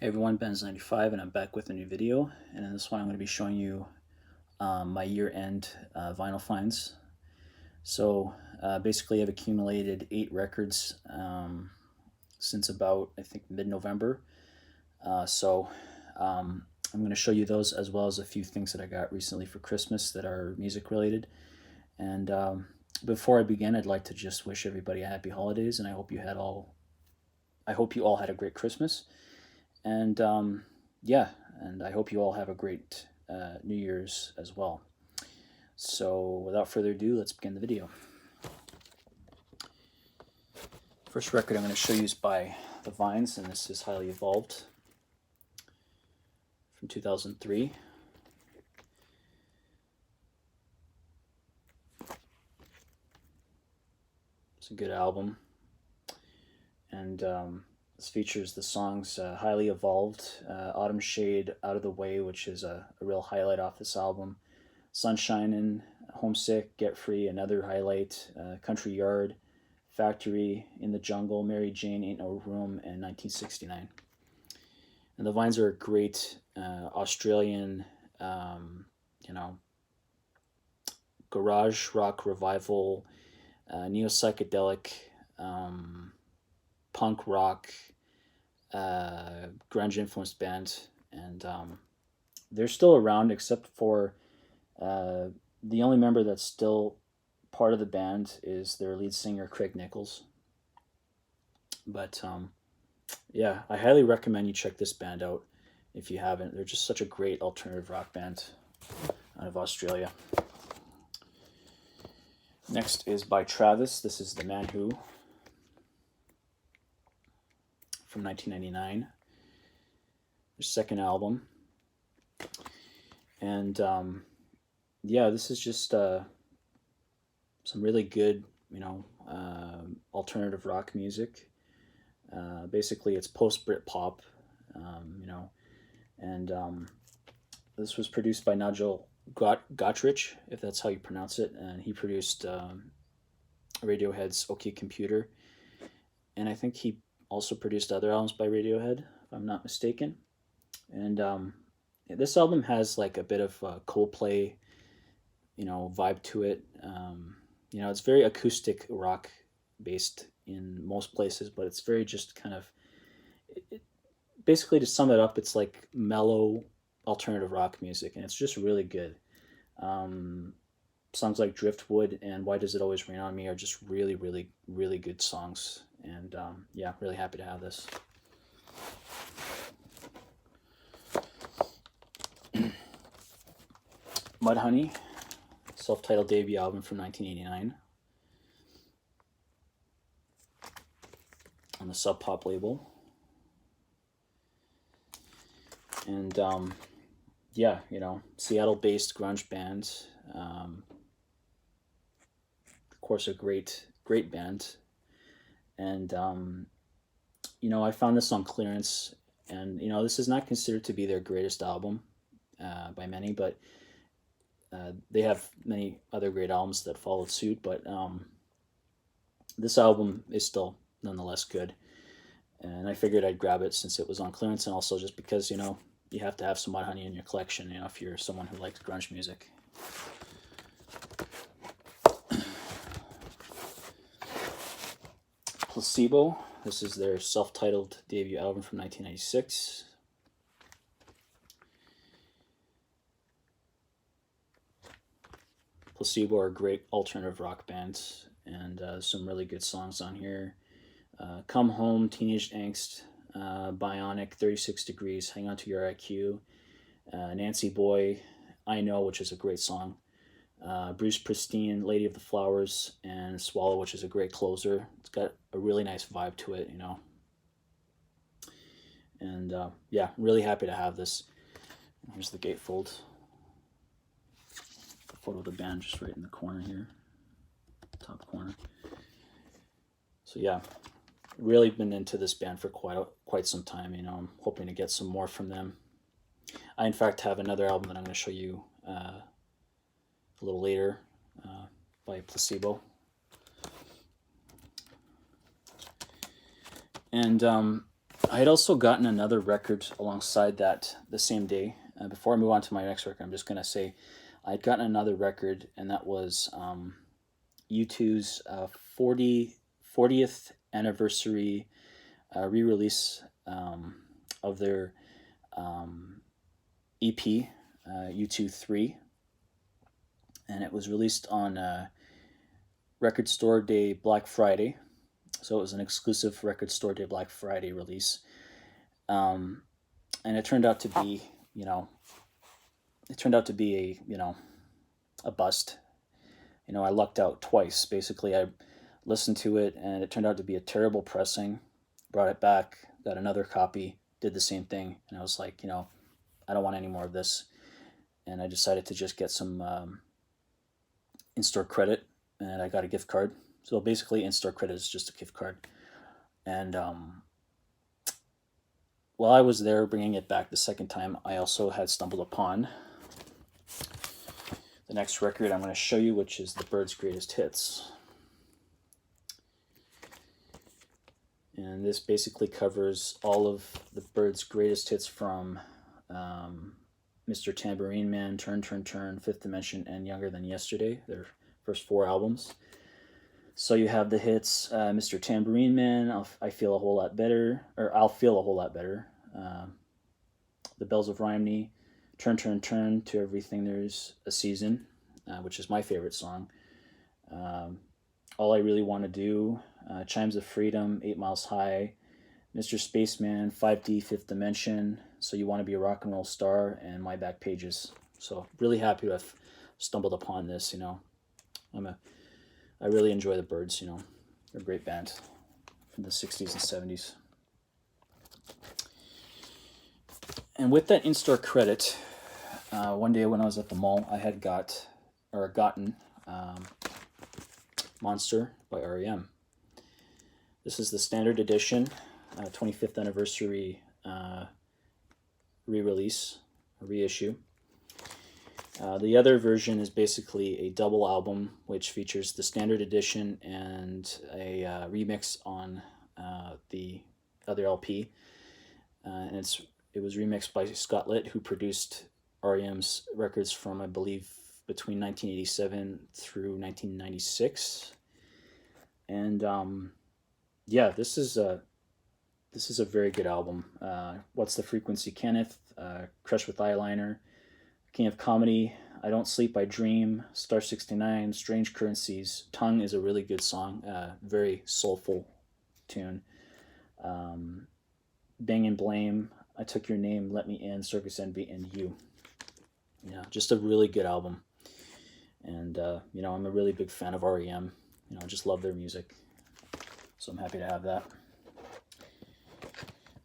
Hey everyone, Benz95 and I'm back with a new video, and in this one I'm going to be showing you my year-end vinyl finds. So basically I've accumulated 8 records since about I think mid-November. So I'm going to show you those as well as a few things that I got recently for Christmas that are music related. And before I begin, I'd like to just wish everybody a happy holidays, and I hope you all had a great Christmas. And yeah, and I hope you all have a great New Year's as well. So without further ado, let's begin the video. First record I'm going to show you is by The Vines, and this is Highly Evolved from 2003. It's a good album, and this features the songs Highly Evolved, Autumn Shade, Out of the Way, which is a real highlight off this album, Sunshinin', Homesick, Get Free, another highlight, Country Yard, Factory, In the Jungle, Mary Jane, Ain't No Room, and 1969. And the Vines are a great Australian, garage rock revival, neo-psychedelic, punk rock, grunge-influenced band. And they're still around, except for the only member that's still part of the band is their lead singer, Craig Nichols. But yeah, I highly recommend you check this band out if you haven't. They're just such a great alternative rock band out of Australia. Next is by Travis. This is The Man Who from 1999. Their second album. And yeah, this is just some really good, alternative rock music. Basically, it's post-Brit pop, and this was produced by Nigel Godrich, if that's how you pronounce it, and he produced Radiohead's OK Computer, and I think he also produced other albums by Radiohead, if I'm not mistaken. And this album has like a bit of Coldplay, vibe to it. It's very acoustic rock based in most places, but it's very just kind of, basically to sum it up, it's like mellow alternative rock music, and it's just really good. Songs like Driftwood and Why Does It Always Rain on Me are just really, really, really good songs. And yeah, really happy to have this. Mudhoney, self-titled debut album from 1989 on the Sub Pop label. And yeah, Seattle-based grunge band. Of course, a great band. And I found this on clearance, and this is not considered to be their greatest album by many, but they have many other great albums that followed suit. But this album is still nonetheless good, and I figured I'd grab it since it was on clearance, and also just because you have to have some Mudhoney in your collection, if you're someone who likes grunge music. Placebo. This is their self-titled debut album from 1996. Placebo are great alternative rock bands, and some really good songs on here. Come Home, Teenage Angst, Bionic, 36 Degrees, Hang On To Your IQ, Nancy Boy, I Know, which is a great song, Bruce Pristine, Lady of the Flowers, and Swallow, which is a great closer. It's got a really nice vibe to it, And yeah, really happy to have this. Here's the gatefold. The photo of the band just right in the corner here, top corner. So yeah, really been into this band for quite some time. I'm hoping to get some more from them. I in fact have another album that I'm going to show you a little later by Placebo. And I had also gotten another record alongside that the same day. Before I move on to my next record, I'm just gonna say I'd gotten another record, and that was U2's 40th anniversary re-release of their EP, U2 3, and it was released on Record Store Day Black Friday. So it was an exclusive Record Store Day Black Friday release. Um, and it turned out to be, you know, it turned out to be a bust. I lucked out twice. Basically, I listened to it and it turned out to be a terrible pressing. Brought it back, got another copy, did the same thing, and I was like, I don't want any more of this. And I decided to just get some in-store credit, and I got a gift card. So basically, in-store credit is just a gift card. And while I was there bringing it back the second time, I also had stumbled upon the next record I'm going to show you, which is the Byrds' Greatest Hits. And this basically covers all of the Byrds' greatest hits from Mr. Tambourine Man, Turn, Turn, Turn, Fifth Dimension, and Younger Than Yesterday, their first 4 albums. So you have the hits Mr. Tambourine Man, I Feel a Whole Lot Better, or I'll Feel a Whole Lot Better, The Bells of Rhymney, Turn, Turn, Turn, To Everything There's a Season, which is my favorite song. All I Really Want to Do, Chimes of Freedom, 8 Miles High, Mr. Spaceman, 5D, Fifth Dimension, So You Want to Be a Rock and Roll Star, and My Back Pages. So really happy to have stumbled upon this. I really enjoy the Byrds. They're a great band from the 60s and 70s. And with that in-store credit, one day when I was at the mall, I had gotten Monster by REM. This is the standard edition, 25th anniversary re-release, reissue. The other version is basically a double album, which features the standard edition and a remix on the other LP. And it was remixed by Scott Litt, who produced REM's records from, I believe, between 1987 through 1996. And yeah, this is a very good album. What's the Frequency, Kenneth, Crush with Eyeliner, King of Comedy, I Don't Sleep, I Dream, Star 69, Strange Currencies. Tongue is a really good song, very soulful tune. Bang and Blame, I Took Your Name, Let Me In, Circus Envy, and You. Just a really good album. And, I'm a really big fan of REM. I just love their music. So I'm happy to have that.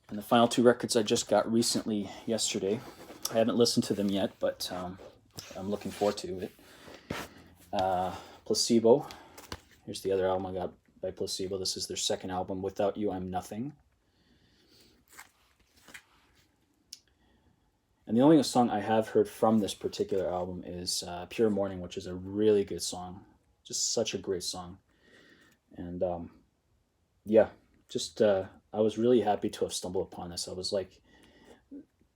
And the final 2 records I just got recently yesterday. I haven't listened to them yet, but I'm looking forward to it. Placebo. Here's the other album I got by Placebo. This is their second album, Without You, I'm Nothing. And the only song I have heard from this particular album is Pure Morning, which is a really good song. Just such a great song. And yeah, just I was really happy to have stumbled upon this. I was like,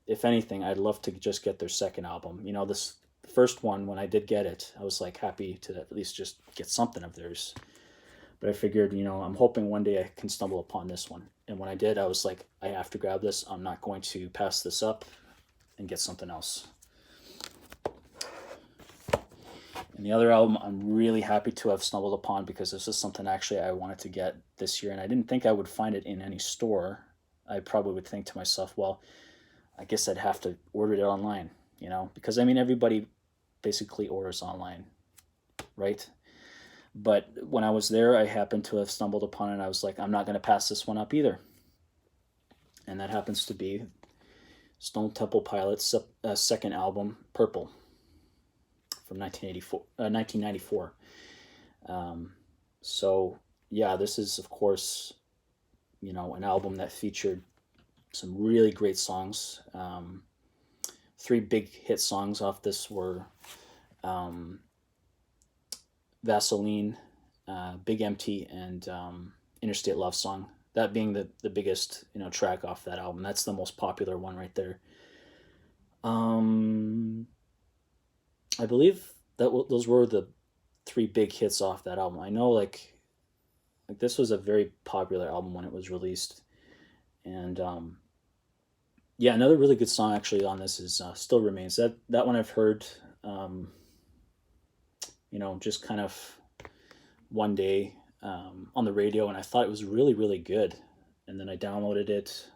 if anything, I'd love to just get their second album. This first one, when I did get it, I was like happy to at least just get something of theirs. But I figured, I'm hoping one day I can stumble upon this one. And when I did, I was like, I have to grab this. I'm not going to pass this up and get something else. And the other album I'm really happy to have stumbled upon, because this is something actually I wanted to get this year, and I didn't think I would find it in any store. I probably would think to myself, well, I guess I'd have to order it online, because everybody basically orders online, right? But when I was there, I happened to have stumbled upon it, and I was like, I'm not going to pass this one up either. And that happens to be Stone Temple Pilots' second album, Purple, from 1994. So yeah, this is of course, an album that featured some really great songs. 3 big hit songs off this were Vaseline, Big Empty, and Interstate Love Song. That being the biggest, track off that album. That's the most popular one right there. Um, I believe those were the three big hits off that album. I know, like this was a very popular album when it was released, and yeah, another really good song actually on this is "Still Remains." That one I've heard, um, just kind of one day on the radio, and I thought it was really really good, and then I downloaded it,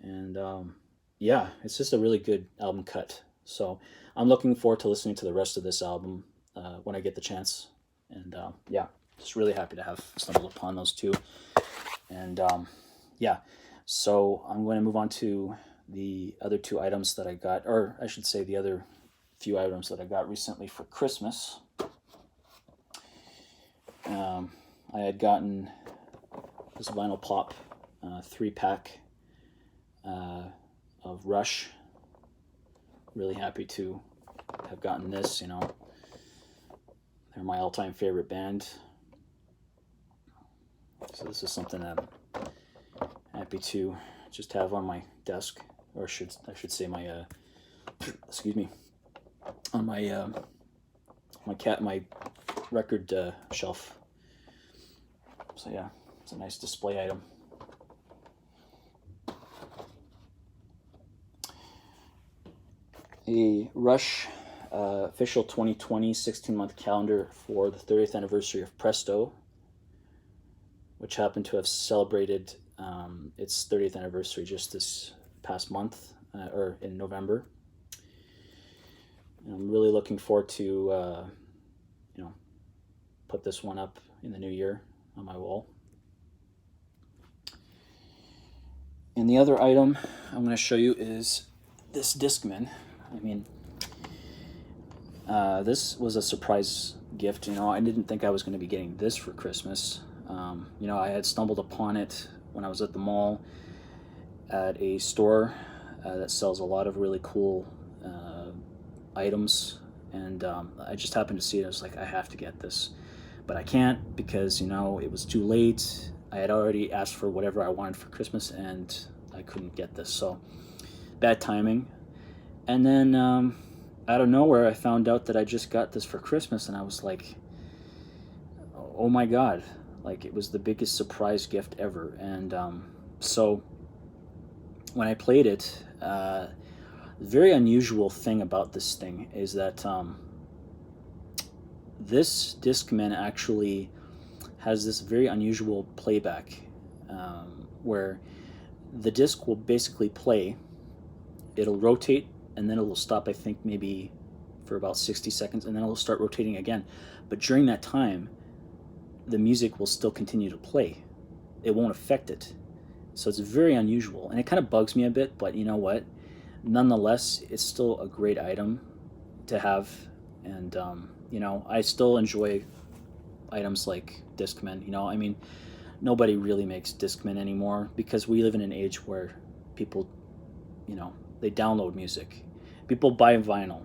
and yeah, it's just a really good album cut. So I'm looking forward to listening to the rest of this album when I get the chance, and yeah, just really happy to have stumbled upon those two, and yeah, so I'm going to move on to the other two items that I got, or I should say the other few items that I got recently for Christmas. I had gotten this Vinyl Pop 3-pack of Rush. Really happy to have gotten this. They're my all-time favorite band. So this is something that I'm happy to just have on my desk, or I should say my excuse me, on my my record shelf. So yeah, it's a nice display item. A Rush official 2020 16-month calendar for the 30th anniversary of Presto, which happened to have celebrated its 30th anniversary just this past month, or in November. And I'm really looking forward to put this one up in the new year on my wall. And the other item I'm going to show you is this Discman. I mean, this was a surprise gift. I didn't think I was going to be getting this for Christmas. I had stumbled upon it when I was at the mall at a store that sells a lot of really cool items, and I just happened to see it. I was like, I have to get this, but I can't because it was too late. I had already asked for whatever I wanted for Christmas, and I couldn't get this, so bad timing. And then out of nowhere, I found out that I just got this for Christmas, and I was like, oh my god, like it was the biggest surprise gift ever. And so when I played it, the very unusual thing about this thing is that this Discman actually has this very unusual playback, where the disc will basically play, it'll rotate, and then it'll stop, I think maybe for about 60 seconds, and then it'll start rotating again. But during that time, the music will still continue to play. It won't affect it. So it's very unusual, and it kind of bugs me a bit, but you know what? Nonetheless, it's still a great item to have, and I still enjoy items like Discman. I mean, nobody really makes Discman anymore because we live in an age where people, they download music. People buy vinyl.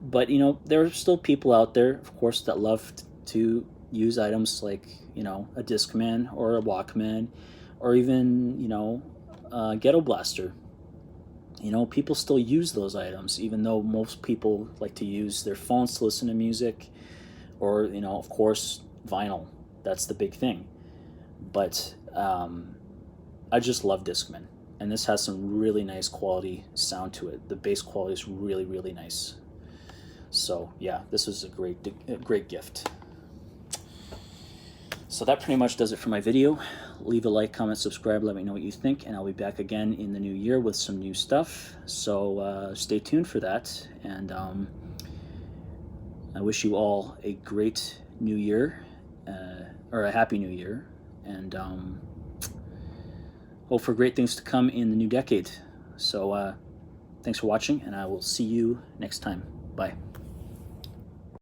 But, there are still people out there, of course, that love to use items like, a Discman or a Walkman or even, a Ghetto Blaster. People still use those items, even though most people like to use their phones to listen to music or, of course, vinyl. That's the big thing. But I just love Discman. And this has some really nice quality sound to it. The bass quality is really, really nice. So yeah, this is a great gift. So that pretty much does it for my video. Leave a like, comment, subscribe, let me know what you think, and I'll be back again in the new year with some new stuff. So stay tuned for that, and I wish you all a great new year, or a happy new year, and hope for great things to come in the new decade. So thanks for watching, and I will see you next time. Bye.